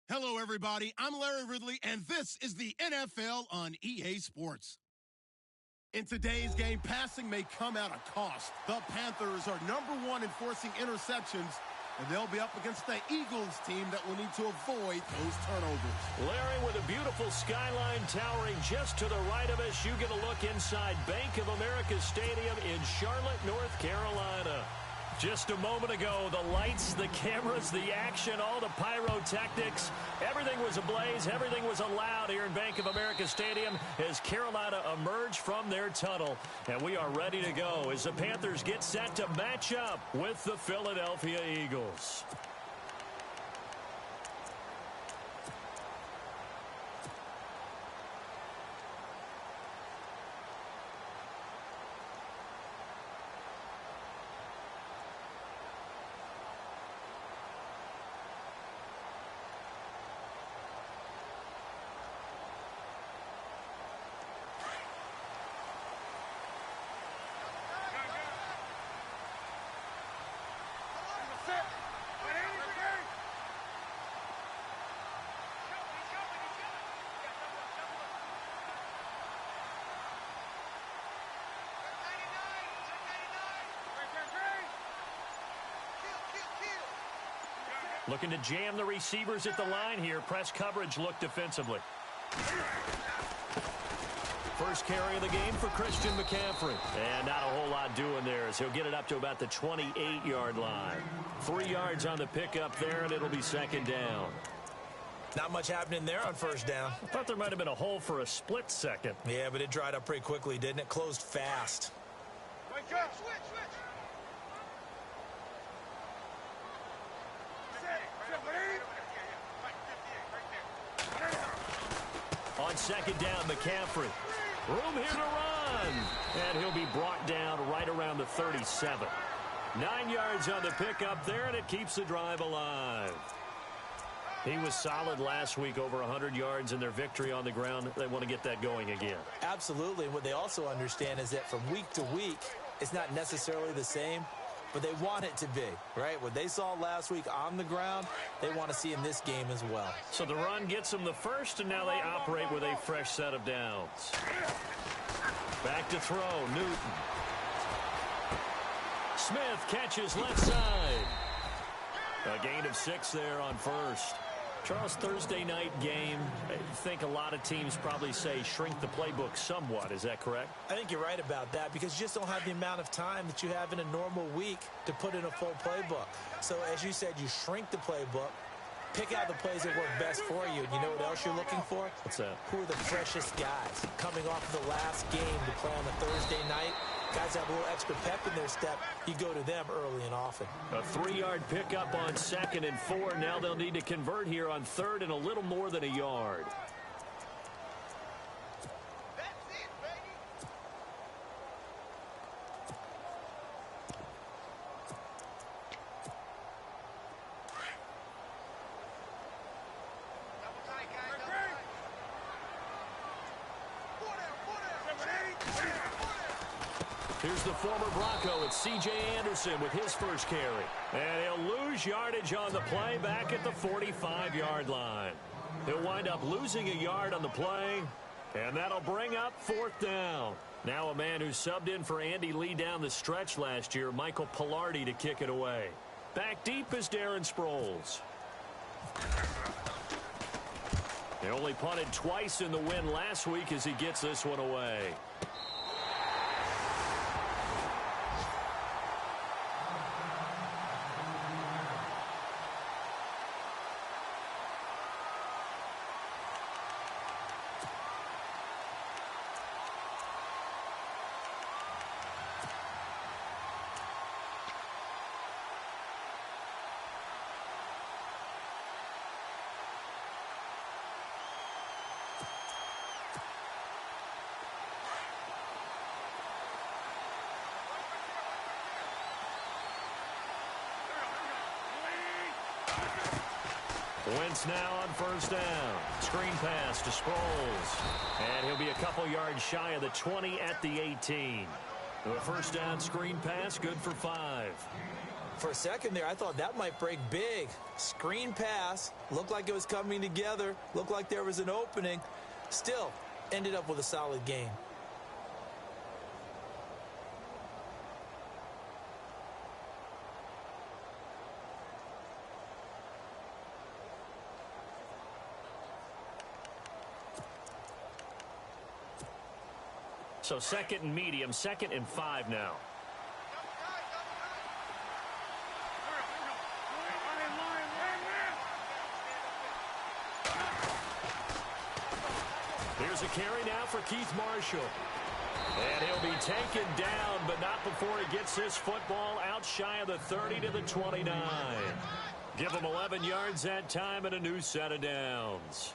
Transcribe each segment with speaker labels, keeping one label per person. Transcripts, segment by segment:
Speaker 1: Hello, everybody. I'm Larry Ridley, and this is the NFL on EA Sports. In today's game, passing may come at a cost. The Panthers are #1 in forcing interceptions, and they'll be up against the Eagles team that will need to avoid those turnovers.
Speaker 2: Larry, with a beautiful skyline towering just to the right of us, you get a look inside Bank of America Stadium in Charlotte, North Carolina. Just a moment ago, the lights, the cameras, the action, all the pyrotechnics, everything was ablaze, everything was allowed here in Bank of America Stadium as Carolina emerged from their tunnel. And we are ready to go as the Panthers get set to match up with the Philadelphia Eagles. Looking to jam the receivers at the line here. Press coverage look defensively. First carry of the game for Christian McCaffrey. And not a whole lot doing there as he'll get it up to about the 28-yard line. 3 yards on the pickup there, and it'll be second down.
Speaker 3: Not much happening there on first down.
Speaker 2: I thought there might have been a hole for a split second.
Speaker 3: Yeah, but it dried up pretty quickly, didn't it? Closed fast.
Speaker 4: Switch.
Speaker 2: On second down, McCaffrey. Room here to run. And he'll be brought down right around the 37. 9 yards on the pickup there, and it keeps the drive alive. He was solid last week, over 100 yards in their victory on the ground. They want to get that going again.
Speaker 3: Absolutely. And what they also understand is that from week to week, it's not necessarily the same, but they want it to be, right? What they saw last week on the ground, they want to see in this game as well.
Speaker 2: So the run gets them the first, and now they operate with a fresh set of downs. Back to throw, Newton. Smith catches left side. A gain of 6 there on first. Charles, Thursday night game, I think a lot of teams probably say shrink the playbook somewhat. Is that correct?
Speaker 3: I think you're right about that because you just don't have the amount of time that you have in a normal week to put in a full playbook. So as you said, you shrink the playbook, pick out the plays that work best for you. And you know what else you're looking for?
Speaker 2: What's that?
Speaker 3: Who are the freshest guys coming off of the last game to play on a Thursday night? Guys have a little extra pep in their step. You go to them early and often.
Speaker 2: A 3-yard pickup on 2nd and 4. Now they'll need to convert here on 3rd and a little more than a yard.
Speaker 4: That's it, baby. Double tight, guys. Double tight.
Speaker 2: Here's the former Bronco. It's C.J. Anderson with his first carry. And he'll lose yardage on the play back at the 45-yard line. He'll wind up losing a yard on the play, and that'll bring up 4th down. Now a man who subbed in for Andy Lee down the stretch last year, Michael Pilardi, to kick it away. Back deep is Darren Sproles. They only punted twice in the win last week as he gets this one away. Wentz now on first down. Screen pass to Sproles. And he'll be a couple yards shy of the 20 at the 18. A first down screen pass, good for 5.
Speaker 3: For a second there, I thought that might break big. Screen pass. Looked like it was coming together. Looked like there was an opening. Still, ended up with a solid game.
Speaker 2: So second and medium, 2nd and 5 now. Here's a carry now for Keith Marshall. And he'll be taken down, but not before he gets this football out shy of the 30 to the 29. Give him 11 yards that time and a new set of downs.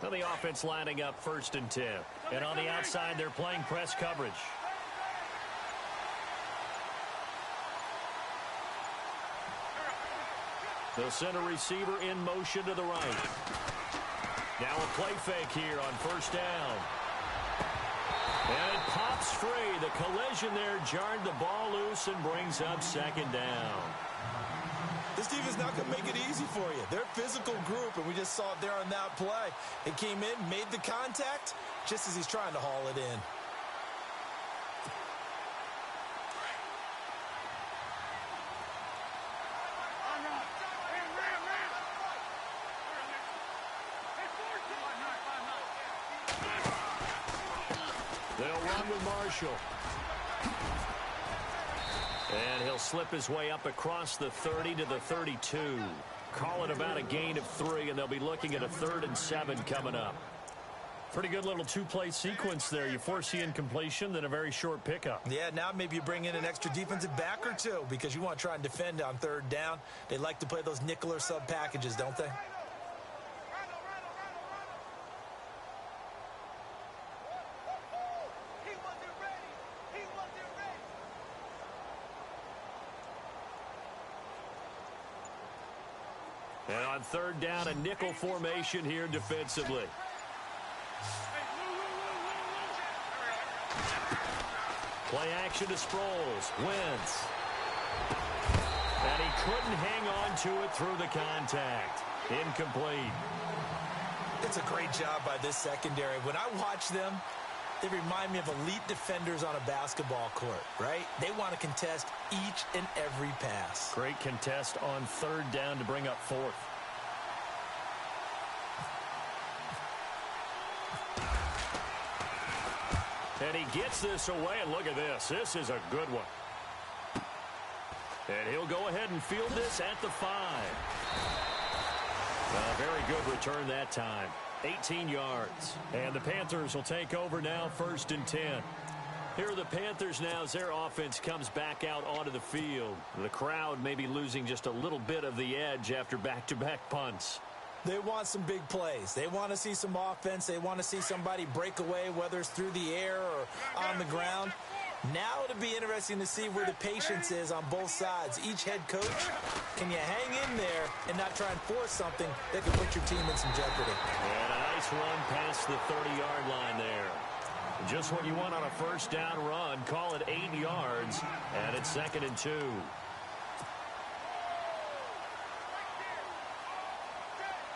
Speaker 2: Now the offense lining up 1st and 10. And on the outside, they're playing press coverage. They'll send a receiver in motion to the right. Now a play fake here on 1st down. And it pops free. The collision there jarred the ball loose and brings up 2nd down.
Speaker 3: This defense not going to make it easy for you. They're a physical group, and we just saw it there on that play. It came in, made the contact, just as he's trying to haul it in.
Speaker 2: They'll run with Marshall. And he'll slip his way up across the 30 to the 32. Call it about a gain of 3, and they'll be looking at a 3rd and 7 coming up. Pretty good little two-play sequence there. You force the incompletion, then a very short pickup.
Speaker 3: Yeah, now maybe you bring in an extra defensive back or two because you want to try and defend on 3rd down. They like to play those nickel or sub packages, don't they?
Speaker 2: And on 3rd down, a nickel formation here defensively. Play action to Sproles. Wentz. And he couldn't hang on to it through the contact. Incomplete.
Speaker 3: It's a great job by this secondary. When I watch them, they remind me of elite defenders on a basketball court, right? They want to contest each and every pass.
Speaker 2: Great contest on 3rd down to bring up 4th. And he gets this away, and look at this. This is a good one. And he'll go ahead and field this at the 5. A very good return that time. 18 yards. And the Panthers will take over now, 1st and 10. Here are the Panthers now as their offense comes back out onto the field. The crowd may be losing just a little bit of the edge after back-to-back punts.
Speaker 3: They want some big plays. They want to see some offense. They want to see somebody break away, whether it's through the air or on the ground. Now it'll be interesting to see where the patience is on both sides. Each head coach, can you hang in there and not try and force something that could put your team in some jeopardy?
Speaker 2: And a nice run past the 30-yard line there. Just what you want on a 1st down run. Call it 8 yards, and it's 2nd and 2.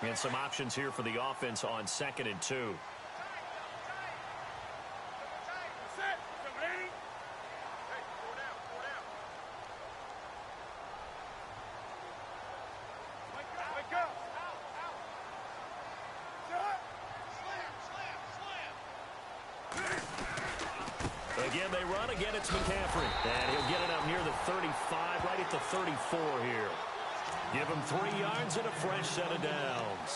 Speaker 2: And some options here for the offense on 2nd and 2. Again, they run. Again, it's McCaffrey. And he'll get it up near the 35, right at the 34 here. Give him 3 yards and a fresh set of downs.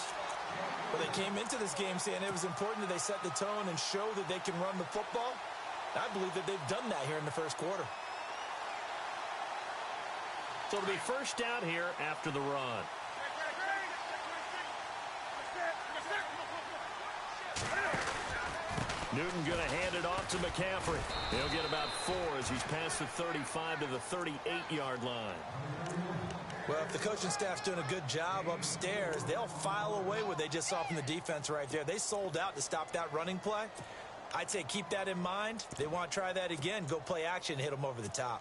Speaker 3: Well, they came into this game saying it was important that they set the tone and show that they can run the football. I believe that they've done that here in the first quarter.
Speaker 2: So it'll be 1st down here after the run. Newton going to hand it off to McCaffrey. He'll get about 4 as he's past the 35 to the 38-yard line.
Speaker 3: Well, if the coaching staff's doing a good job upstairs, they'll file away what they just saw from the defense right there. They sold out to stop that running play. I'd say keep that in mind. They want to try that again. Go play action, hit them over the top.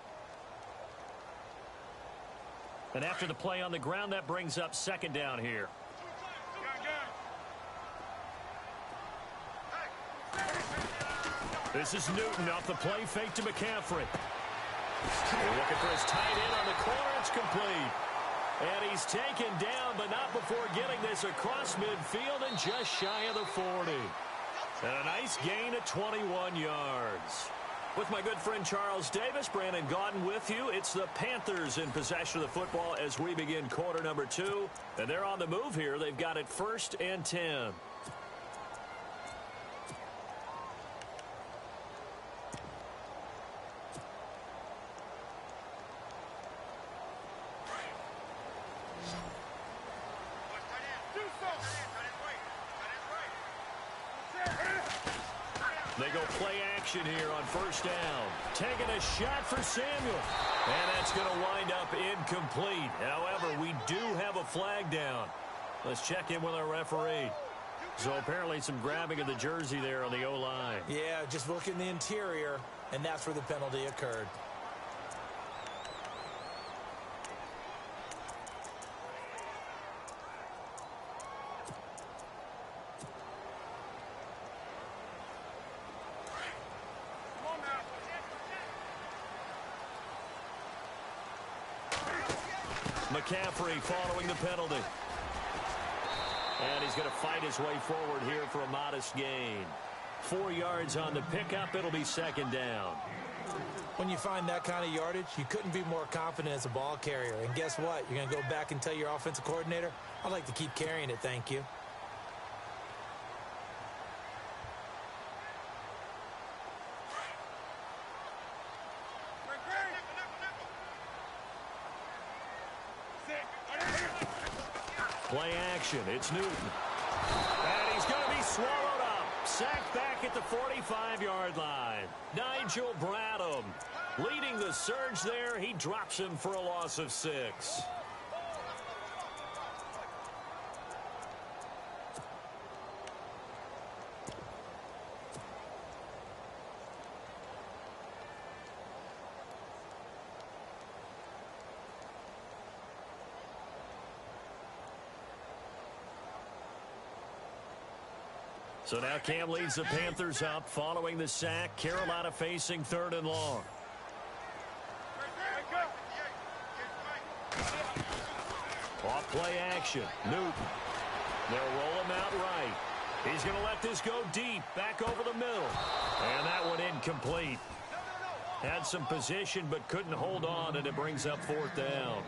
Speaker 2: And after the play on the ground, that brings up second down here. This is Newton off the play fake to McCaffrey. Looking for his tight end on the corner. It's complete. And he's taken down, but not before getting this across midfield and just shy of the 40. And a nice gain of 21 yards. With my good friend Charles Davis, Brandon Gaudin with you. It's the Panthers in possession of the football as we begin quarter number 2. And they're on the move here. They've got it 1st and 10. They go play action here on 1st down. Taking a shot for Samuel. And that's going to wind up incomplete. However, we do have a flag down. Let's check in with our referee. So apparently some grabbing of the jersey there on the O-line.
Speaker 3: Yeah, just look in the interior, and that's where the penalty occurred.
Speaker 2: McCaffrey following the penalty. And he's going to fight his way forward here for a modest gain. 4 yards on the pickup. It'll be second down.
Speaker 3: When you find that kind of yardage, you couldn't be more confident as a ball carrier. And guess what? You're going to go back and tell your offensive coordinator, I'd like to keep carrying it, thank you.
Speaker 2: Play action. It's Newton. And he's going to be swallowed up. Sacked back at the 45-yard line. Nigel Bradham leading the surge there. He drops him for a loss of 6. So now Cam leads the Panthers up following the sack. Carolina facing 3rd and long. Off play action. Newton. They'll roll him out right. He's going to let this go deep. Back over the middle. And that one incomplete. Had some position but couldn't hold on, and it brings up 4th down.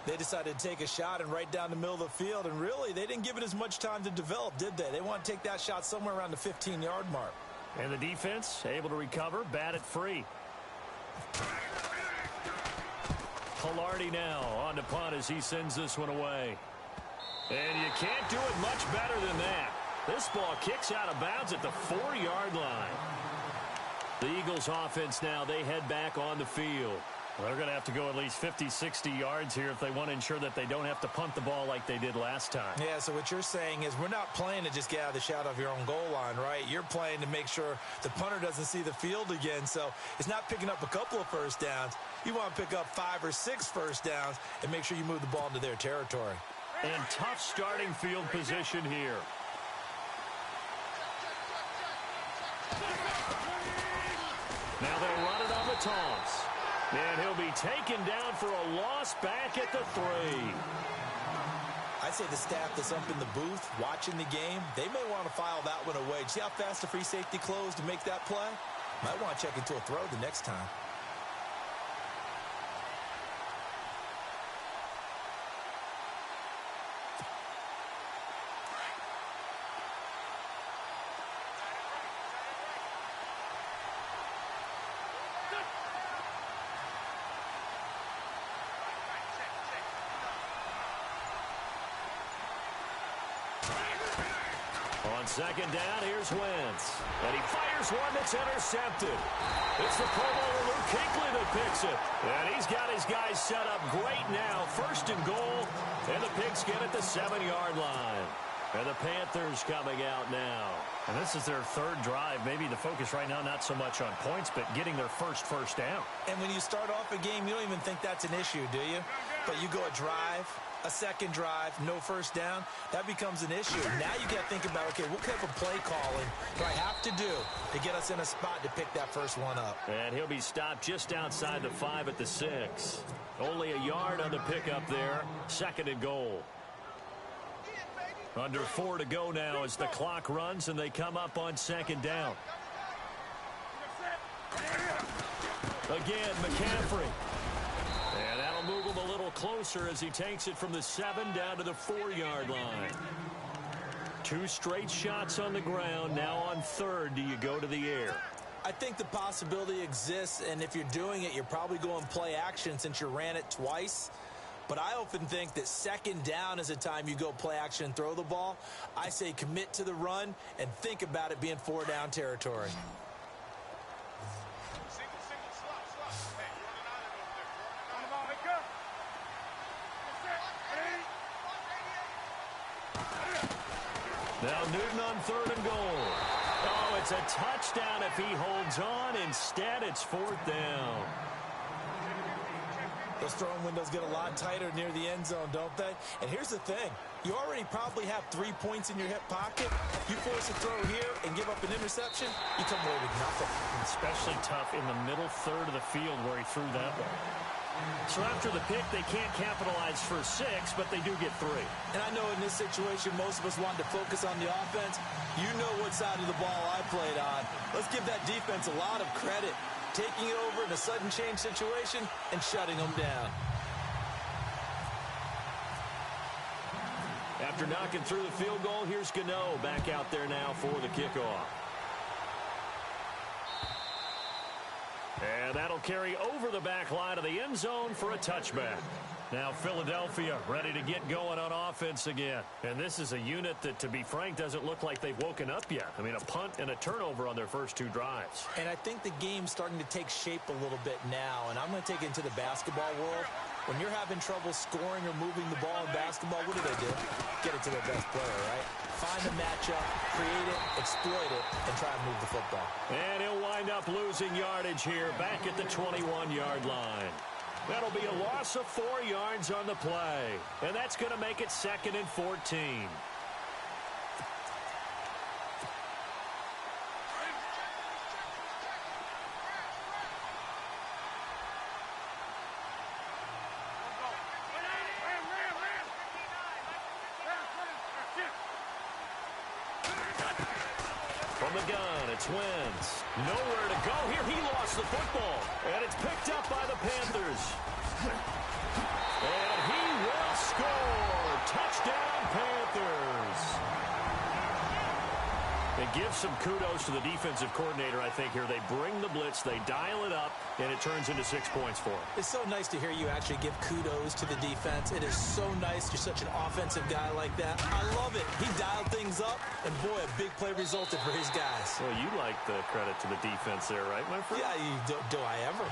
Speaker 3: They decided to take a shot and right down the middle of the field, and really, they didn't give it as much time to develop, did they? They want to take that shot somewhere around the 15-yard mark.
Speaker 2: And the defense able to recover, bat it free. Hilardi now on the punt as he sends this one away. And you can't do it much better than that. This ball kicks out of bounds at the 4-yard line. The Eagles offense now, they head back on the field. Well, they're going to have to go at least 50, 60 yards here if they want to ensure that they don't have to punt the ball like they did last time.
Speaker 3: Yeah, so what you're saying is we're not playing to just get out of the shot of your own goal line, right? You're playing to make sure the punter doesn't see the field again. So it's not picking up a couple of first downs. You want to pick up 5 or 6 first downs and make sure you move the ball into their territory.
Speaker 2: And tough starting field position here. Now they'll run it on the toss. And he'll be taken down for a loss back at the 3.
Speaker 3: I'd say the staff that's up in the booth watching the game, they may want to file that one away. See how fast the free safety closed to make that play? Might want to check into a throw the next time.
Speaker 2: On On second down, here's Wentz. And he fires one that's intercepted. It's the Pro Bowler Luke Kuechly that picks it. And he's got his guys set up great now. First and goal, and the Pigskin at the 7-yard line. And the Panthers coming out now.
Speaker 5: And this is their third drive. Maybe the focus right now not so much on points, but getting their first down.
Speaker 3: And when you start off a game, you don't even think that's an issue, do you? But you go a drive, a second drive, no first down, that becomes an issue. Now you got to think about, okay, what kind of play calling do I have to do to get us in a spot to pick that first one up?
Speaker 2: And he'll be stopped just outside the 5 at the 6. Only a yard on the pickup there. Second and goal. Under 4 to go now as the clock runs and they come up on second down. Again, McCaffrey. And that'll move him a little closer as he takes it from the 7 down to the 4-yard line. 2 straight shots on the ground. Now on third, do you go to the air?
Speaker 3: I think the possibility exists, and if you're doing it, you're probably going play action since you ran it twice. But I often think that second down is a time you go play action and throw the ball. I say commit to the run and think about it being 4-down territory.
Speaker 2: Now Newton on third and goal. Oh, it's a touchdown if he holds on. Instead, it's 4th down.
Speaker 3: Those throwing windows get a lot tighter near the end zone, don't they? And here's the thing. You already probably have 3 points in your hip pocket. You force a throw here and give up an interception, you come away with nothing.
Speaker 5: Especially tough in the middle third of the field where he threw that one.
Speaker 2: So after the pick, they can't capitalize for 6, but they do get 3.
Speaker 3: And I know in this situation, most of us wanted to focus on the offense. You know what side of the ball I played on. Let's give that defense a lot of credit. Taking it over in a sudden change situation and shutting them down.
Speaker 2: After knocking through the field goal, here's Gano back out there now for the kickoff. And that'll carry over the back line of the end zone for a touchback. Now Philadelphia ready to get going on offense again. And this is a unit that, to be frank, doesn't look like they've woken up yet. I mean, a punt and a turnover on their first 2 drives.
Speaker 3: And I think the game's starting to take shape a little bit now. And I'm going to take it into the basketball world. When you're having trouble scoring or moving the ball in basketball, what do? Get it to their best player, right? Find a matchup, create it, exploit it, and try and move the football.
Speaker 2: And he'll wind up losing yardage here back at the 21-yard line. That'll be a loss of 4 yards on the play. And that's going to make it 2nd and 14. From the gun, it's Wentz. Nowhere to go here. He lost the football. And it's picked up by the Panthers. And he will score. Touchdown, Panthers. It gives some kudos to the defensive coordinator, I think, here. They bring the blitz, they dial it up, and it turns into 6 points for him.
Speaker 3: It's so nice to hear you actually give kudos to the defense. It is so nice. You're such an offensive guy like that. I love it. He dialed things up, and boy, a big play resulted for his guys.
Speaker 2: Well, you like the credit to the defense there, right, my friend?
Speaker 3: Yeah, do I ever?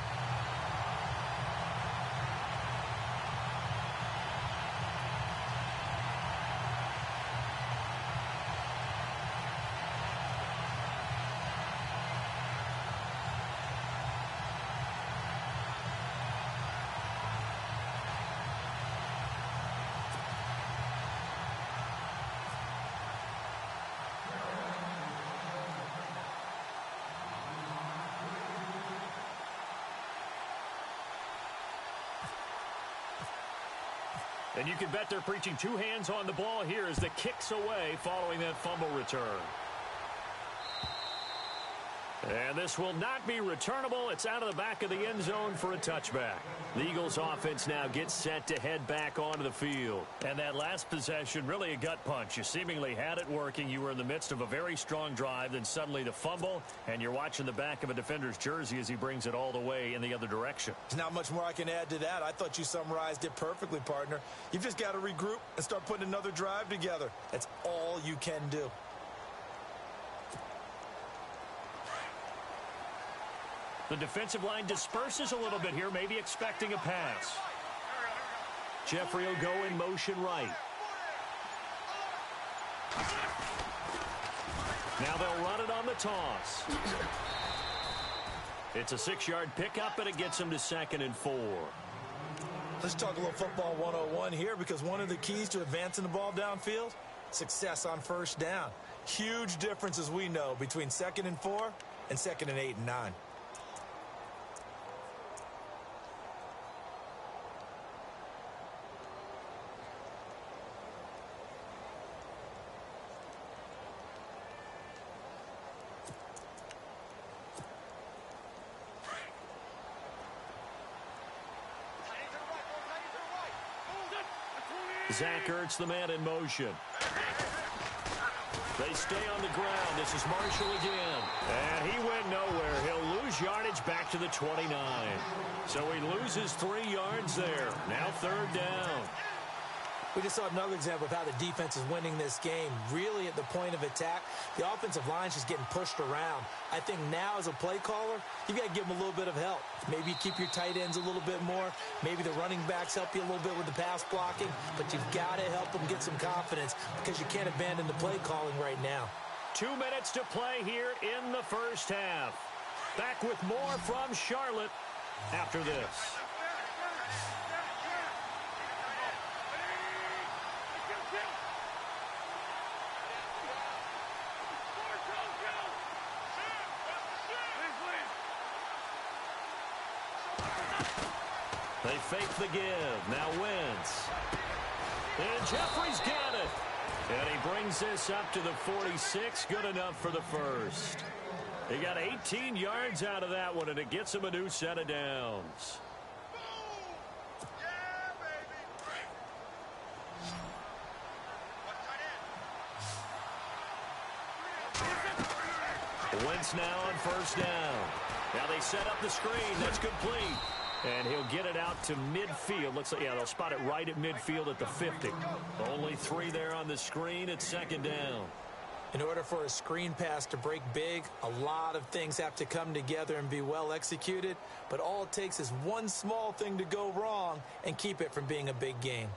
Speaker 2: And you can bet they're preaching 2 hands on the ball here as the kick's away following that fumble return. And this will not be returnable. It's out of the back of the end zone for a touchback. The Eagles offense now gets set to head back onto the field.
Speaker 5: And that last possession, really a gut punch. You seemingly had it working. You were in the midst of a very strong drive. Then suddenly the fumble, and you're watching the back of a defender's jersey as he brings it all the way in the other direction.
Speaker 3: There's not much more I can add to that. I thought you summarized it perfectly, partner. You've just got to regroup and start putting another drive together. That's all you can do.
Speaker 5: The defensive line disperses a little bit here, maybe expecting a pass. Jeffrey will go in motion right. Now they'll run it on the toss. It's a 6-yard pickup, and it gets him to 2nd and 4.
Speaker 3: Let's talk a little football 101 here, because one of the keys to advancing the ball downfield, success on first down. Huge difference, as we know, between 2nd and 4 and 2nd and 8 and 9.
Speaker 5: Zach Ertz, the man in motion. They stay on the ground. This is Marshall again. And he went nowhere. He'll lose yardage back to the 29. So he loses 3 yards there. Now 3rd down.
Speaker 3: We just saw another example of how the defense is winning this game. Really at the point of attack, the offensive line's just getting pushed around. I think now as a play caller, you've got to give them a little bit of help. Maybe keep your tight ends a little bit more. Maybe the running backs help you a little bit with the pass blocking. But you've got to help them get some confidence, because you can't abandon the play calling right now.
Speaker 5: 2 minutes to play here in the first half. Back with more from Charlotte after this. They fake the give. Now Wentz. And Jeffrey's got it. And he brings this up to the 46. Good enough for the first. He got 18 yards out of that one, and it gets him a new set of downs. Wentz now on first down. Now they set up the screen. That's complete. And he'll get it out to midfield. Looks like, yeah, they'll spot it right at midfield at the 50. Only 3 there on the screen at 2nd down.
Speaker 3: In order for a screen pass to break big, a lot of things have to come together and be well executed. But all it takes is one small thing to go wrong and keep it from being a big game.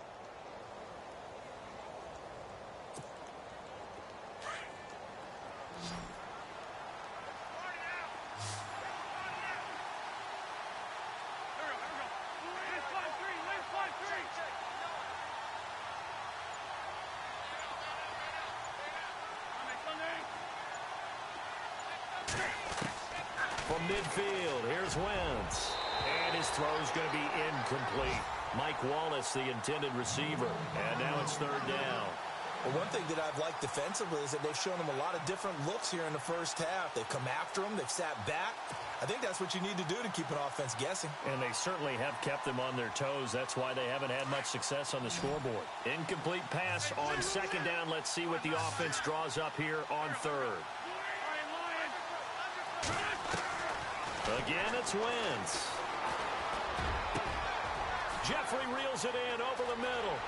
Speaker 5: From midfield, here's Wentz. And his throw's going to be incomplete. Mike Wallace, the intended receiver. And now it's 3rd down.
Speaker 3: Well, one thing that I've liked defensively is that they've shown him a lot of different looks here in the first half. They've come after him. They've sat back. I think that's what you need to do to keep an offense guessing.
Speaker 5: And they certainly have kept them on their toes. That's why they haven't had much success on the scoreboard. Incomplete pass on 2nd down. Let's see what the offense draws up here on 3rd. Again, it's Wentz. Jeffrey reels it in over the middle.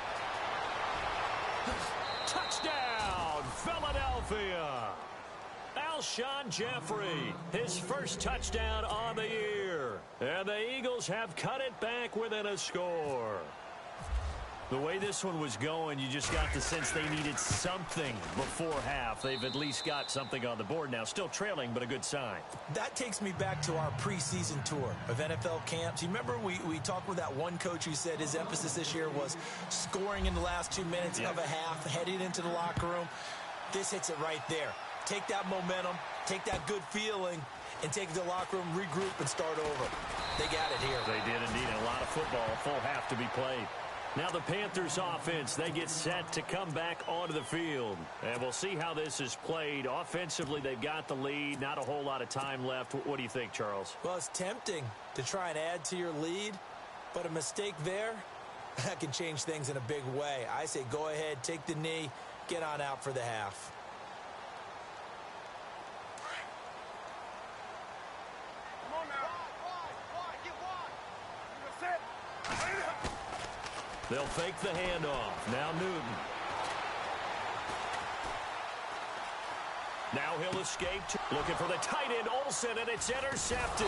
Speaker 5: Touchdown, Philadelphia. Alshon Jeffrey, his first touchdown on the year. And the Eagles have cut it back within a score. The way this one was going, you just got the sense they needed something before half. They've at least got something on the board now. Still trailing, but a good sign.
Speaker 3: That takes me back to our preseason tour of NFL camps. You remember we talked with that one coach who said his emphasis this year was scoring in the last 2 minutes of a half, heading into the locker room. This hits it right there. Take that momentum, take that good feeling, and take it to the locker room, regroup, and start over. They got it here.
Speaker 5: They did indeed. A lot of football, a full half to be played. Now the Panthers offense, they get set to come back onto the field. And we'll see how this is played. Offensively, they've got the lead. Not a whole lot of time left. What do you think, Charles?
Speaker 3: Well, it's tempting to try and add to your lead, but a mistake there, that can change things in a big way. I say go ahead, take the knee, get on out for the half.
Speaker 5: They'll fake the handoff. Now Newton.
Speaker 2: Now he'll escape. Looking for the tight end, Olsen, and it's intercepted.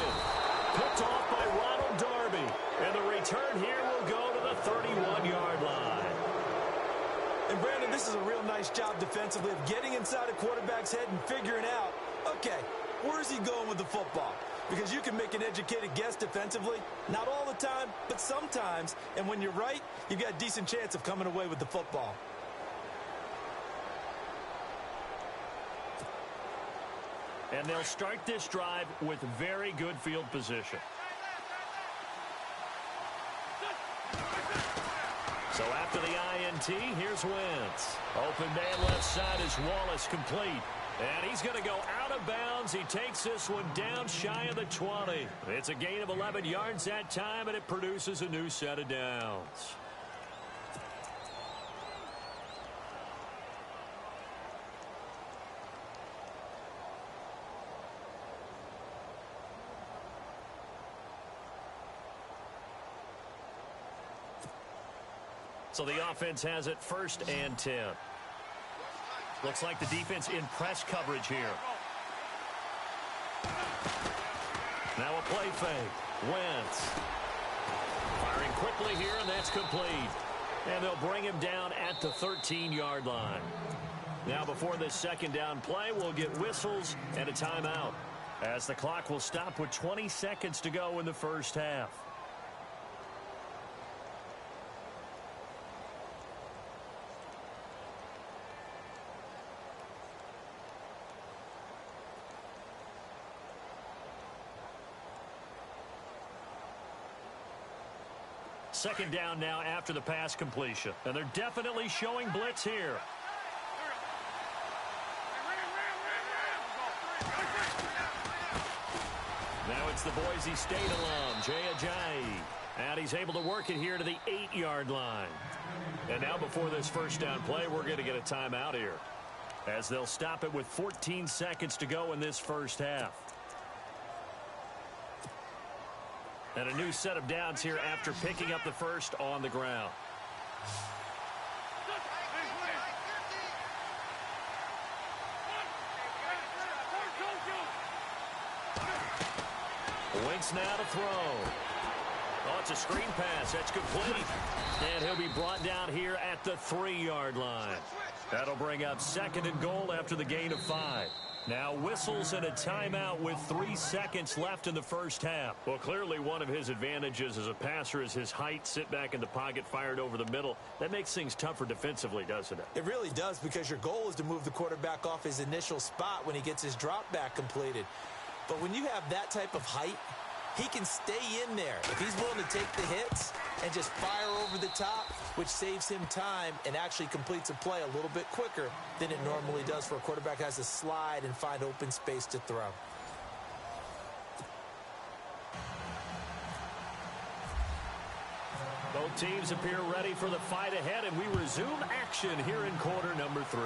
Speaker 2: Picked off by Ronald Darby. And the return here will go to the 31-yard line.
Speaker 3: And Brandon, this is a real nice job defensively of getting inside a quarterback's head and figuring out, okay, where's he going with the football? Because you can make an educated guess defensively. Not all the time, but sometimes. And when you're right, you've got a decent chance of coming away with the football.
Speaker 2: And they'll start this drive with very good field position. So after the INT, here's Wentz. Open man left side is Wallace, complete. And he's going to go out of bounds. He takes this one down shy of the 20. It's a gain of 11 yards that time, and it produces a new set of downs. So the offense has it 1st and 10. Looks like the defense in press coverage here. Now a play fake. Wentz. Firing quickly here, and that's complete. And they'll bring him down at the 13-yard line. Now before this second down play, we'll get whistles and a timeout, as the clock will stop with 20 seconds to go in the first half. Second down now after the pass completion. And they're definitely showing blitz here. Now it's the Boise State alum, Jay Ajayi. And he's able to work it here to the 8-yard line. And now before this first down play, we're going to get a timeout here, as they'll stop it with 14 seconds to go in this first half. And a new set of downs here after picking up the first on the ground. Winks now to throw. Oh, it's a screen pass. That's complete. And he'll be brought down here at the 3-yard line. That'll bring up 2nd and goal after the gain of 5. Now whistles and a timeout with 3 seconds left in the first half. Well, clearly one of his advantages as a passer is his height. Sit back in the pocket, fired over the middle. That makes things tougher defensively, doesn't it?
Speaker 3: It really does, because your goal is to move the quarterback off his initial spot when he gets his drop back completed. But when you have that type of height, he can stay in there if he's willing to take the hits and just fire over the top, which saves him time and actually completes a play a little bit quicker than it normally does for a quarterback who has to slide and find open space to throw.
Speaker 2: Both teams appear ready for the fight ahead, and we resume action here in quarter number 3.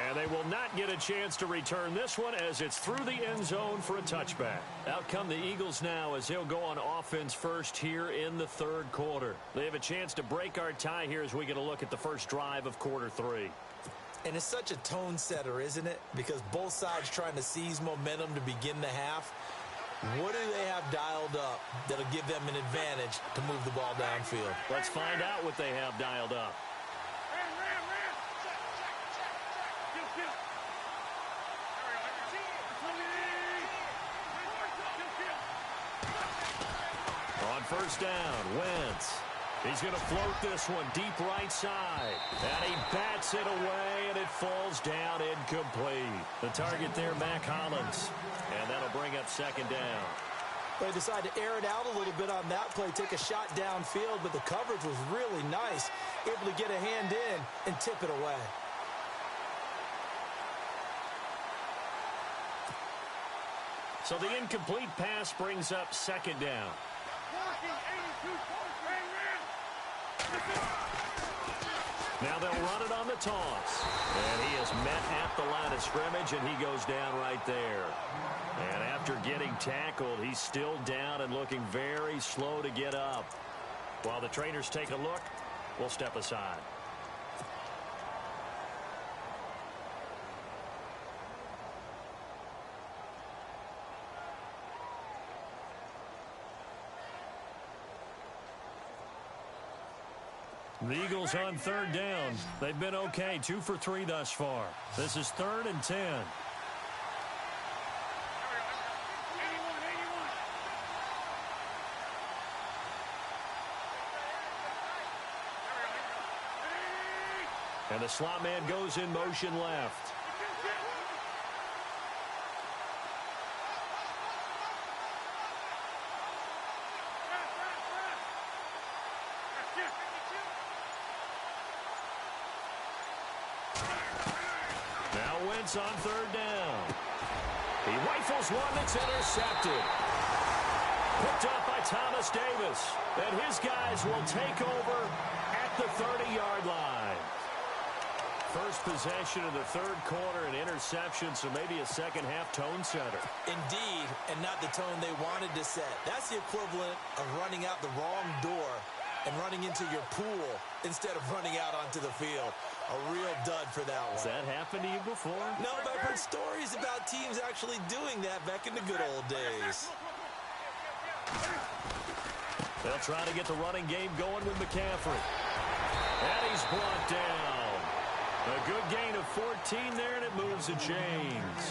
Speaker 2: And they will not get a chance to return this one, as it's through the end zone for a touchback. Out come the Eagles now, as they'll go on offense first here in the 3rd quarter. They have a chance to break our tie here as we get a look at the first drive of quarter 3.
Speaker 3: And it's such a tone setter, isn't it? Because both sides trying to seize momentum to begin the half. What do they have dialed up that'll give them an advantage to move the ball downfield?
Speaker 2: Let's find out what they have dialed up. On first down, Wentz. He's going to float this one deep right side. And he bats it away, and it falls down incomplete. The target there, Mac Hollins. And that'll bring up 2nd down.
Speaker 3: They decided to air it out a little bit on that play, take a shot downfield, but the coverage was really nice. Able to get a hand in and tip it away.
Speaker 2: So the incomplete pass brings up 2nd down. Now they'll run it on the toss. And he is met at the line of scrimmage, and he goes down right there. And after getting tackled, he's still down and looking very slow to get up. While the trainers take a look, we'll step aside. The Eagles on third down. They've been okay, 2 for 3 thus far. This is 3rd and 10. And the slot man goes in motion left. Now Wentz on third down. He rifles one that's intercepted. Picked up by Thomas Davis. And his guys will take over at the 30-yard line. First possession of the third quarter, an interception, so maybe a second-half tone setter.
Speaker 3: Indeed, and not the tone they wanted to set. That's the equivalent of running out the wrong door and running into your pool instead of running out onto the field. A real dud for that one.
Speaker 2: Has that happened to you before?
Speaker 3: No, but I've heard stories about teams actually doing that back in the good old days.
Speaker 2: They'll try to get the running game going with McCaffrey. And he's brought down. A good gain of 14 there, and it moves the chains.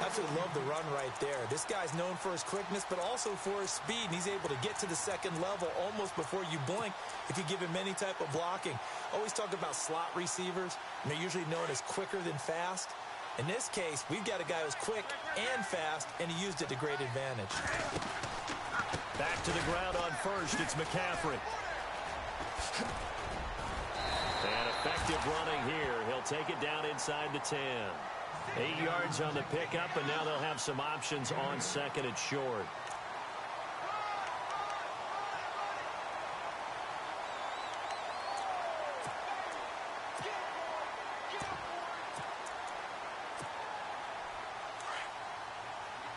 Speaker 3: Absolutely love the run right there. This guy's known for his quickness, but also for his speed, and he's able to get to the second level almost before you blink if you give him any type of blocking. Always talk about slot receivers, and they're usually known as quicker than fast. In this case, we've got a guy who's quick and fast, and he used it to great advantage.
Speaker 2: Back to the ground on first, it's McCaffrey. And effective running here. He'll take it down inside the 10. 8 yards on the pickup, and now they'll have some options on second and short.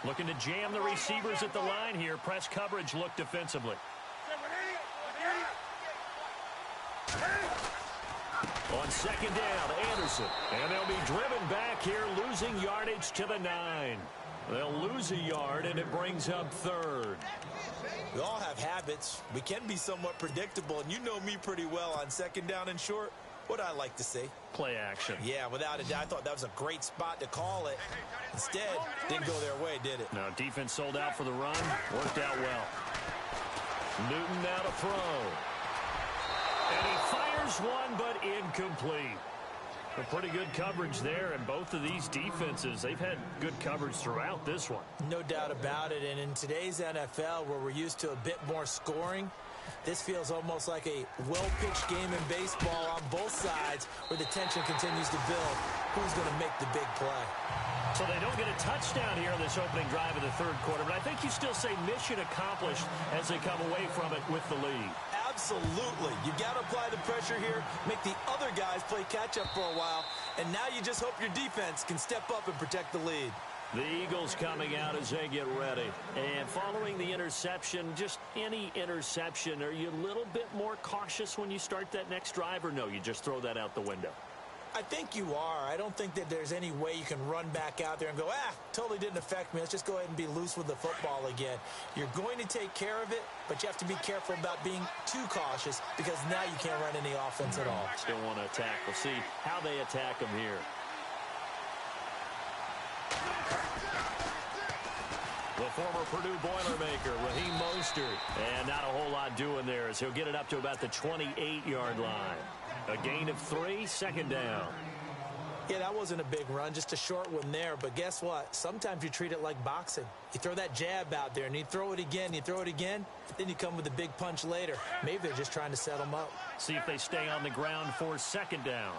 Speaker 2: Looking to jam the receivers at the line here. Press coverage look defensively. On second down, Anderson. And they'll be driven back here, losing yardage to the 9. They'll lose a yard, and it brings up third.
Speaker 3: We all have habits. We can be somewhat predictable, and you know me pretty well on second down and short. What I like to see.
Speaker 2: Play action.
Speaker 3: Yeah, without a doubt, I thought that was a great spot to call it. Instead, didn't go their way, did it?
Speaker 2: Now, defense sold out for the run. Worked out well. Newton now to throw. And he fires one, but incomplete. A pretty good coverage there, and both of these defenses, they've had good coverage throughout this one.
Speaker 3: No doubt about it, and in today's NFL, where we're used to a bit more scoring, this feels almost like a well-pitched game in baseball on both sides, where the tension continues to build. Who's going to make the big play?
Speaker 2: So they don't get a touchdown here on this opening drive of the third quarter, but I think you still say mission accomplished as they come away from it with the lead.
Speaker 3: Absolutely. You got to apply the pressure here, make the other guys play catch-up for a while, and now you just hope your defense can step up and protect the lead.
Speaker 2: The Eagles coming out as they get ready. And following the interception, just any interception, are you a little bit more cautious when you start that next drive, or no, you just throw that out the window?
Speaker 3: I think you are. I don't think that there's any way you can run back out there and go, totally didn't affect me. Let's just go ahead and be loose with the football again. You're going to take care of it, but you have to be careful about being too cautious because now you can't run any offense at all.
Speaker 2: Still want to attack. We'll see how they attack them here. The former Purdue Boilermaker, Raheem Mostert. And not a whole lot doing there as he'll get it up to about the 28-yard line. A gain of 3, second down.
Speaker 3: Yeah, that wasn't a big run, just a short one there. But guess what? Sometimes you treat it like boxing. You throw that jab out there, and you throw it again, then you come with a big punch later. Maybe they're just trying to set them up.
Speaker 2: See if they stay on the ground for second down.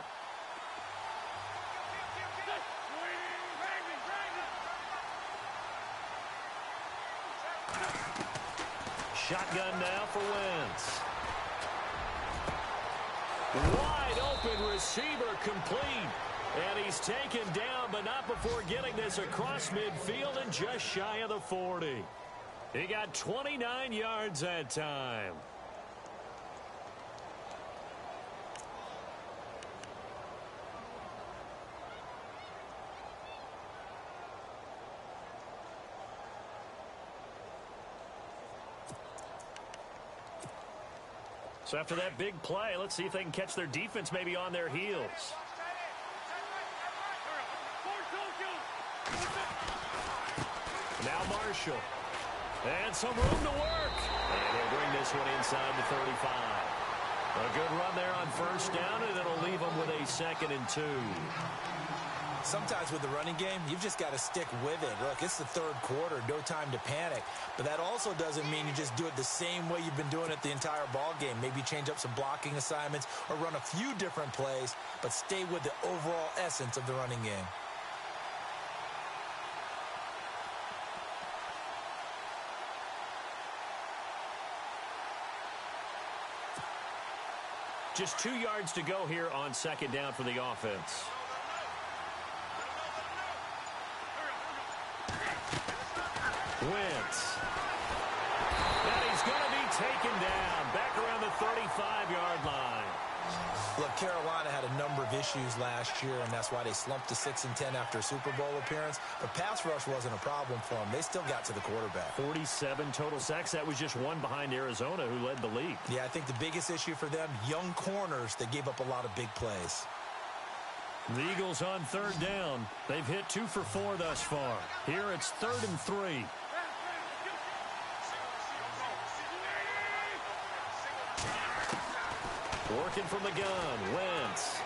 Speaker 2: Shotgun now for Wentz. Wide open receiver complete. And he's taken down, but not before getting this across midfield and just shy of the 40. He got 29 yards that time. So after that big play, let's see if they can catch their defense maybe on their heels. Now Marshall. And some room to work. And he'll bring this one inside the 35. A good run there on first down, and it'll leave them with a 2nd and 2.
Speaker 3: Sometimes with the running game, you've just got to stick with it. Look, it's the third quarter, no time to panic. But that also doesn't mean you just do it the same way you've been doing it the entire ball game. Maybe change up some blocking assignments or run a few different plays, but stay with the overall essence of the running game.
Speaker 2: Just 2 yards to go here on 2nd down for the offense. Wentz. And he's going to be taken down back around the 35-yard line.
Speaker 3: Look, Carolina had a number of issues last year, and that's why they slumped to 6-10 after a Super Bowl appearance. But pass rush wasn't a problem for them. They still got to the quarterback.
Speaker 2: 47 total sacks. That was just one behind Arizona, who led the league.
Speaker 3: Yeah, I think the biggest issue for them, young corners that gave up a lot of big plays.
Speaker 2: The Eagles on 3rd down. They've hit 2 for 4 thus far. Here it's 3rd and 3. Working from the gun, Wentz.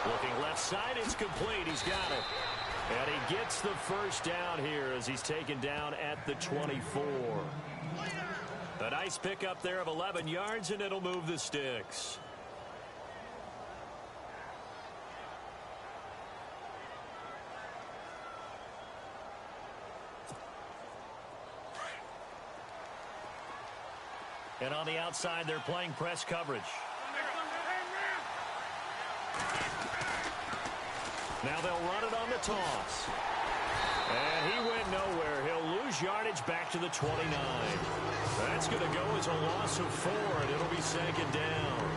Speaker 2: Looking left side, it's complete. He's got it. And he gets the first down here as he's taken down at the 24. A nice pickup there of 11 yards, and it'll move the sticks. And on the outside, they're playing press coverage. Now they'll run it on the toss. And he went nowhere. He'll lose yardage back to the 29. That's going to go as a loss of 4, and it'll be 2nd down.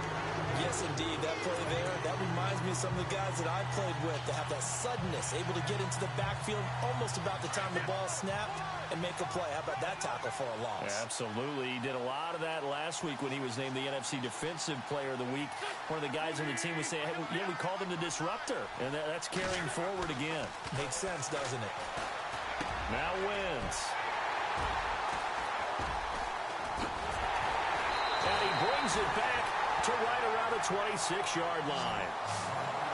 Speaker 3: Yes, indeed. That play there, that reminds me of some of the guys that I played with that have that suddenness, able to get into the backfield almost about the time the ball snapped and make a play. How about that tackle for a loss?
Speaker 2: Yeah, absolutely. He did a lot of that last week when he was named the NFC Defensive Player of the Week. One of the guys on the team was saying, hey, yeah, we called him the disruptor, and that's carrying forward again.
Speaker 3: Makes sense, doesn't it?
Speaker 2: Now Wentz. And he brings it back to right around the 26-yard line.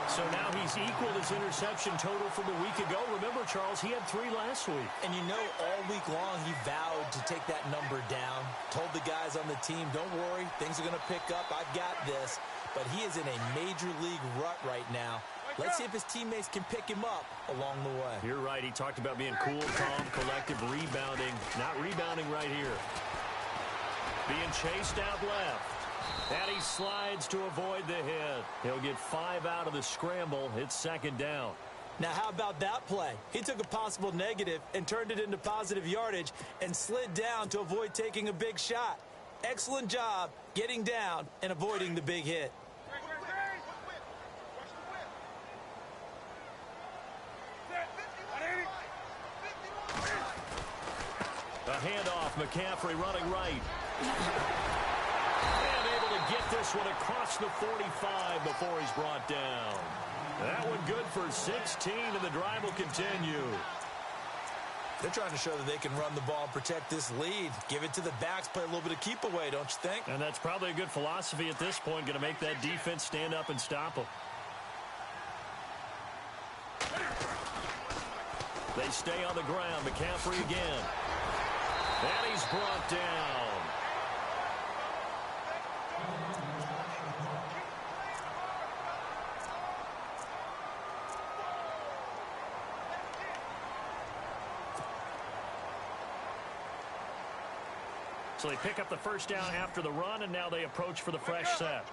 Speaker 2: So now he's equaled his interception total from a week ago. Remember, Charles, he had 3 last week.
Speaker 3: And you know, all week long he vowed to take that number down. Told the guys on the team, don't worry, things are going to pick up. I've got this. But he is in a major league rut right now. Let's see if his teammates can pick him up along the way.
Speaker 2: You're right. He talked about being cool, calm, collective, rebounding. Not rebounding right here. Being chased out left. And he slides to avoid the hit. He'll get 5 out of the scramble. It's 2nd down.
Speaker 3: Now, how about that play? He took a possible negative and turned it into positive yardage and slid down to avoid taking a big shot. Excellent job getting down and avoiding the big hit.
Speaker 2: A handoff, McCaffrey running right. And able to get this one across the 45 before he's brought down. That one good for 16, and the drive will continue.
Speaker 3: They're trying to show that they can run the ball and protect this lead. Give it to the backs, play a little bit of keep away, don't you think?
Speaker 2: And that's probably a good philosophy at this point, going to make that defense stand up and stop them. They stay on the ground. McCaffrey again. And he's brought down. So they pick up the first down after the run, and now they approach for the fresh set.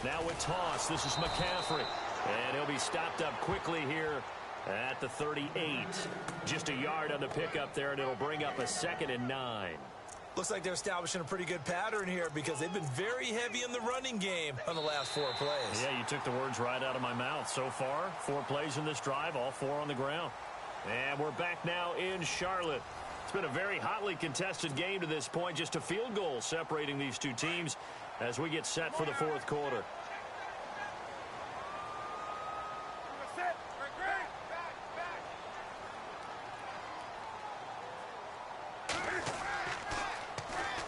Speaker 2: Now with toss, this is McCaffrey. And he'll be stopped up quickly here at the 38. Just a yard on the pickup there, and it'll bring up a 2nd and 9.
Speaker 3: Looks like they're establishing a pretty good pattern here because they've been very heavy in the running game on the last 4 plays.
Speaker 2: Yeah, you took the words right out of my mouth. So far, 4 plays in this drive, all 4 on the ground. And we're back now in Charlotte. It's been a very hotly contested game to this point. Just a field goal separating these two teams as we get set for the fourth quarter.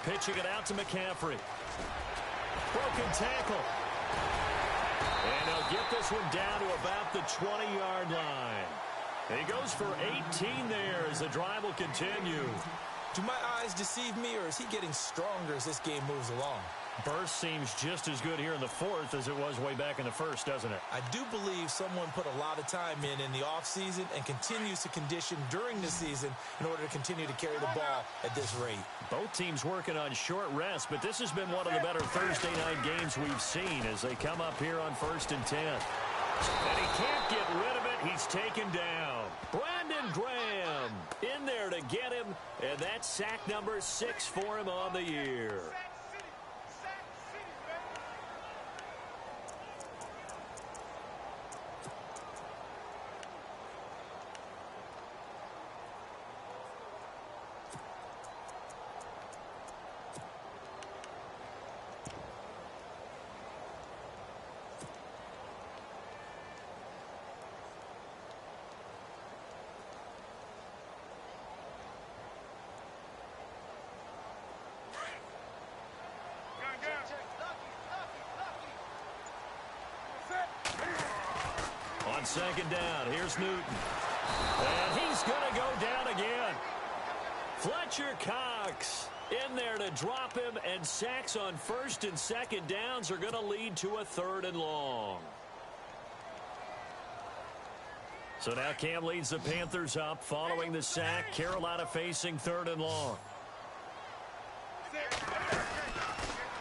Speaker 2: Pitching it out to McCaffrey. Broken tackle. And he'll get this one down to about the 20-yard line. He goes for 18 there as the drive will continue.
Speaker 3: Do my eyes deceive me, or is he getting stronger as this game moves along?
Speaker 2: Burst seems just as good here in the fourth as it was way back in the first, doesn't it?
Speaker 3: I do believe someone put a lot of time in the offseason and continues to condition during the season in order to continue to carry the ball at this rate.
Speaker 2: Both teams working on short rest, but this has been one of the better Thursday night games we've seen as they come up here on 1st and 10. And he can't get rid of it. He's taken down. Brandon Graham in there to get him, and that's sack number 6 for him on the year. On second down, here's Newton. And he's going to go down again. Fletcher Cox in there to drop him, and sacks on 1st and 2nd downs are going to lead to a 3rd and long. So now Cam leads the Panthers up following the sack. Carolina facing 3rd and long.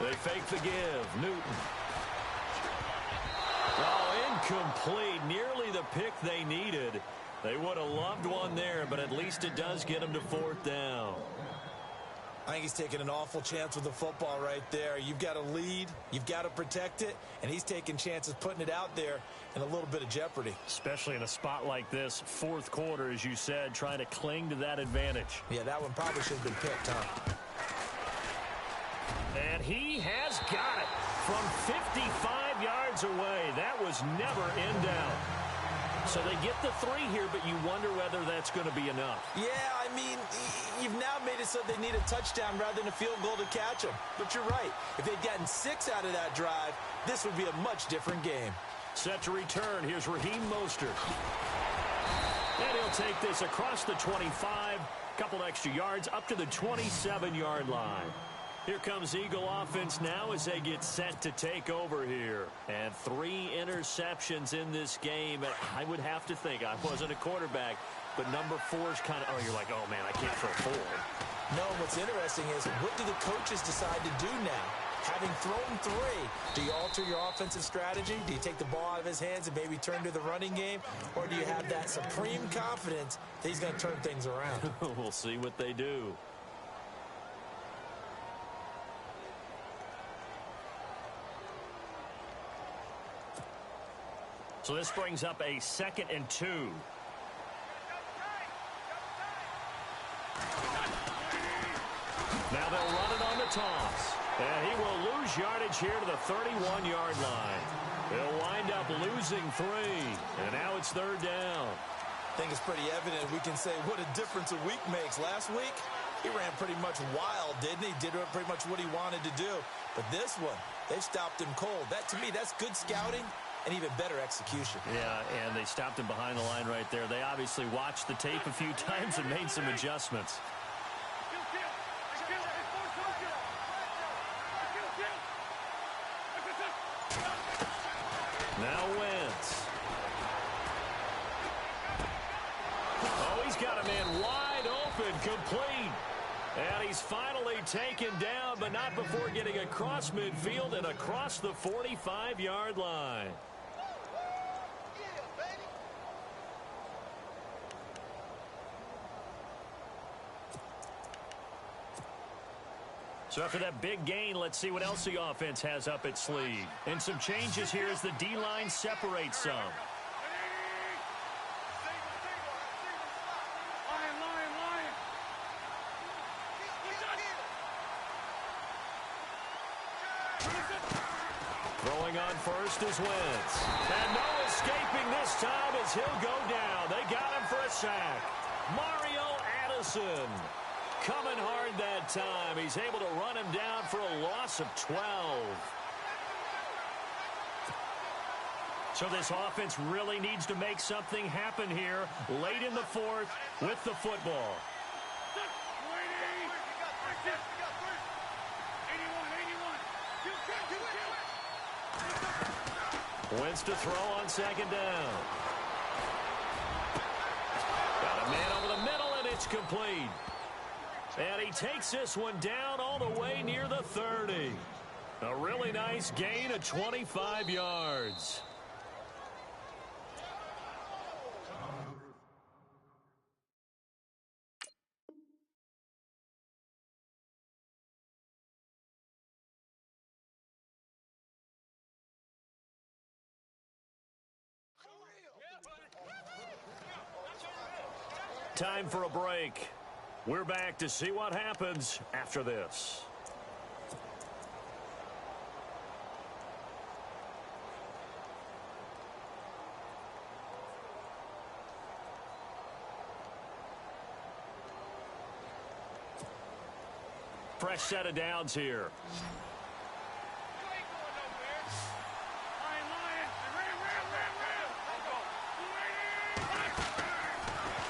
Speaker 2: They fake the give. Newton. Oh, incomplete. Nearly the pick they needed. They would have loved one there, but at least it does get them to 4th down.
Speaker 3: I think he's taking an awful chance with the football right there. You've got to lead, you've got to protect it, and he's taking chances putting it out there in a little bit of jeopardy.
Speaker 2: Especially in a spot like this, 4th quarter, as you said, trying to cling to that advantage.
Speaker 3: Yeah, that one probably should have been picked, huh?
Speaker 2: And he has got it from 55 yards away. That was never in doubt. So they get the 3 here, but you wonder whether that's going to be enough.
Speaker 3: Yeah, I mean, you've now made it so they need a touchdown rather than a field goal to catch them. But you're right. If they'd gotten 6 out of that drive, this would be a much different game.
Speaker 2: Set to return. Here's Raheem Mostert. And he'll take this across the 25, couple extra yards, up to the 27-yard line. Here comes Eagle offense now as they get set to take over here. And 3 interceptions in this game. I would have to think, I wasn't a quarterback, but number 4 is kind of, oh, you're like, oh, man, I can't throw 4.
Speaker 3: No, what's interesting is, what do the coaches decide to do now? Having thrown 3, do you alter your offensive strategy? Do you take the ball out of his hands and maybe turn to the running game? Or do you have that supreme confidence that he's going to turn things around?
Speaker 2: We'll see what they do. So this brings up a 2nd and 2. Now they'll run it on the toss. And he will lose yardage here to the 31-yard line. They'll wind up losing 3. And now it's 3rd down.
Speaker 3: I think it's pretty evident we can say what a difference a week makes. Last week, he ran pretty much wild, didn't he? Did pretty much what he wanted to do. But this one, they've stopped him cold. That, to me, that's good scouting and even better execution.
Speaker 2: Yeah, and they stopped him behind the line right there. They obviously watched the tape a few times and made some adjustments. Now Wentz. Oh, he's got a man wide open, complete. And he's finally taken down, but not before getting across midfield and across the 45-yard line. So after that big gain, let's see what else the offense has up its sleeve. And some changes here as the D-line separates some. first is Wentz. And no escaping this time as he'll go down. They got him for a sack. Mario Addison coming hard that time. He's able to run him down for a loss of 12. So this offense really needs to make something happen here late in the fourth with the football. Wentz to throw on second down. Got a man over the middle, and it's complete. And he takes this one down all the way near the 30. A really nice gain of 25 yards. Time for a break. We're back to see what happens after this. Fresh set of downs here.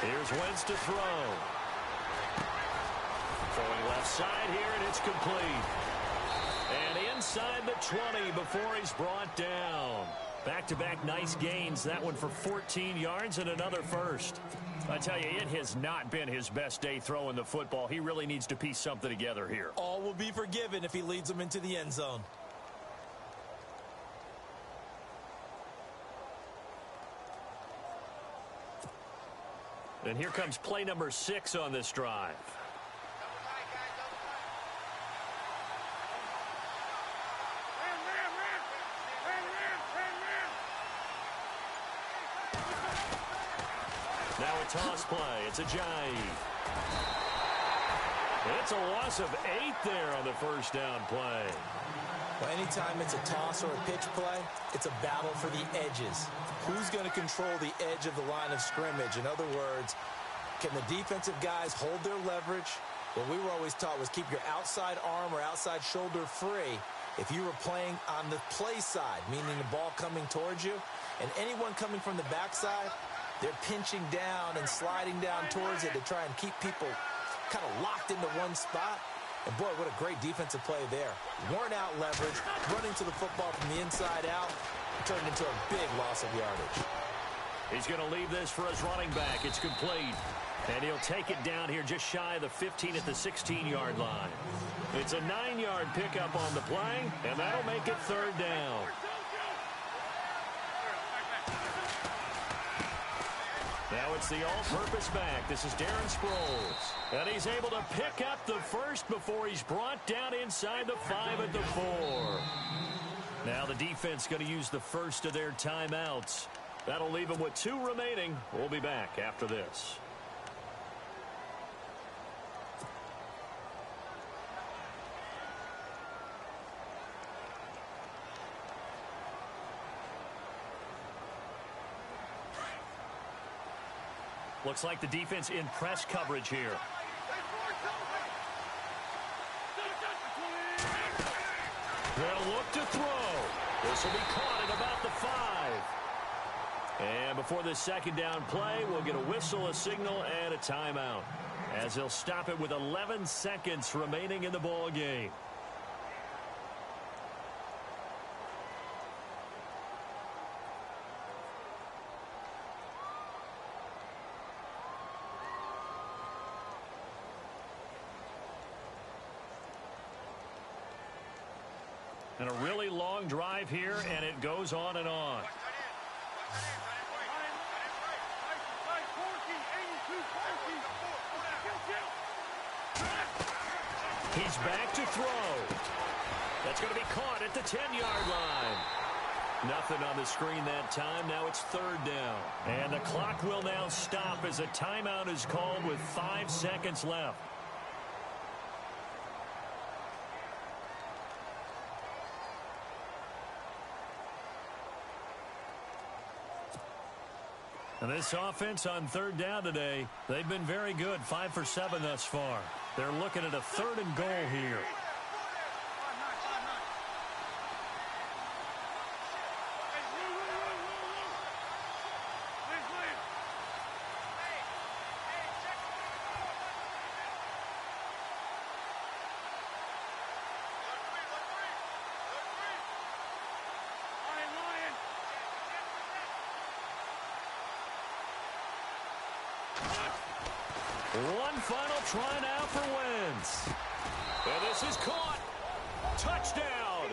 Speaker 2: Here's Wentz to throw. Throwing left side here, and it's complete. And inside the 20 before he's brought down. Back-to-back nice gains. That one for 14 yards and another first. I tell you, it has not been his best day throwing the football. He really needs to piece something together here.
Speaker 3: All will be forgiven if he leads them into the end zone.
Speaker 2: And here comes play number 6 on this drive. Now a toss play. It's a jive. It's a loss of 8 there on the first down play.
Speaker 3: Well, anytime it's a toss or a pitch play, it's a battle for the edges. Who's going to control the edge of the line of scrimmage? In other words, can the defensive guys hold their leverage? What we were always taught was keep your outside arm or outside shoulder free if you were playing on the play side, meaning the ball coming towards you. And anyone coming from the backside, they're pinching down and sliding down towards it to try and keep people kind of locked into one spot. And, boy, what a great defensive play there. Worn out leverage, running to the football from the inside out, turned into a big loss of yardage.
Speaker 2: He's going to leave this for his running back. It's complete. And he'll take it down here just shy of the 15 at the 16-yard line. It's a 9-yard pickup on the play, and that'll make it third down. Now it's the all-purpose back. This is Darren Sproles. And he's able to pick up the first before he's brought down inside the 5 at the 4. Now the defense going to use the first of their timeouts. That'll leave them with 2 remaining. We'll be back after this. Looks like the defense in press coverage here. They'll look to throw. This will be caught at about the 5. And before this second down play, we'll get a whistle, a signal, and a timeout, as they'll stop it with 11 seconds remaining in the ball game. And a really long drive here, and it goes on and on. He's back to throw. That's going to be caught at the 10-yard line. Nothing on the screen that time. Now it's third down. And the clock will now stop as a timeout is called with 5 seconds left. And this offense on third down today, they've been very good, 5 for 7 thus far. They're looking at a 3rd and goal here. One final try now for Wentz. And this is caught. Touchdown.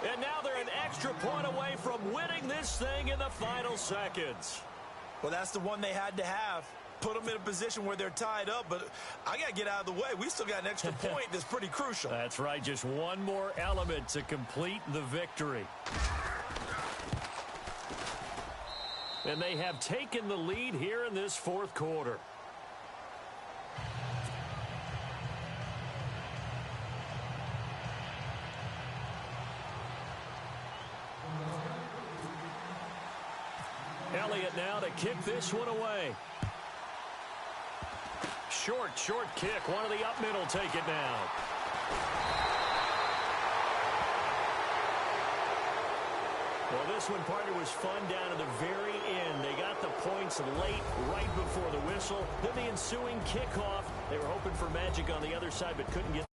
Speaker 2: And now they're an extra point away from winning this thing in the final seconds.
Speaker 3: Well, that's the one they had to have. Put them in a position where they're tied up, but I got to get out of the way. We still got an extra point that's pretty crucial.
Speaker 2: That's right. Just one more element to complete the victory. And they have taken the lead here in this 4th quarter. Elliott now to kick this one away. Short kick. One of the up middle take it now. Well, this one, partner, was fun down to the very end. They got the points late, right before the whistle. Then the ensuing kickoff. They were hoping for magic on the other side, but couldn't get